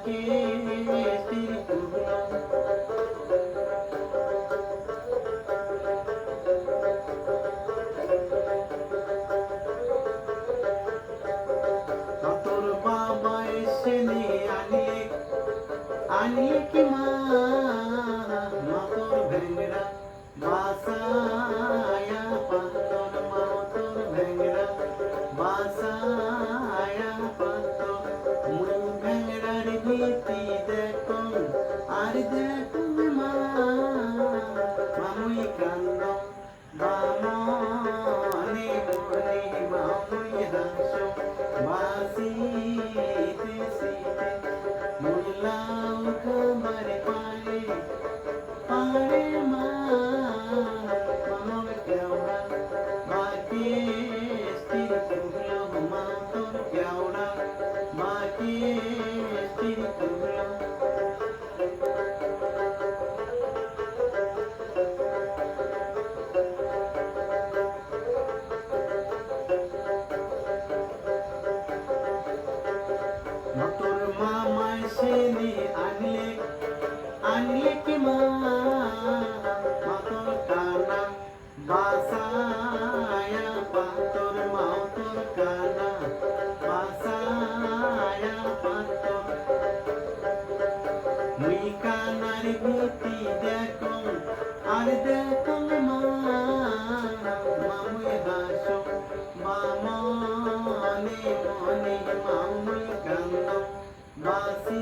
বাকে স্ত্রী পুরনো তোর বাবা এসে নিয়ে আনিয়ে কি মা তোর ভেঙ্গড়া বাসায়া পাতর মা তোর ভেঙ্গড়া বাসায়া পাতর মুই ভেঙ্গড়ার ভীতি দেখো আর দেখো মা মামুই কান্দ বামনে মনে মামুই হাসো বাসিতে সিতে মুল্লাও খাবার পারে পারে মা মামুর কেওড়া বাকে স্থির তুহলো মা তোর কেওড়া বাকে স্থির তুহলো তোর মামায় সেনে আনলে কি মা তোর কানা বাসায়া পাতর মা তোর কানা বাসায়া পাতর মুই কানার ভীতি দেখো আর দেখো মা মামুই হাসো মনে মনে মামুই কান্দ বাসি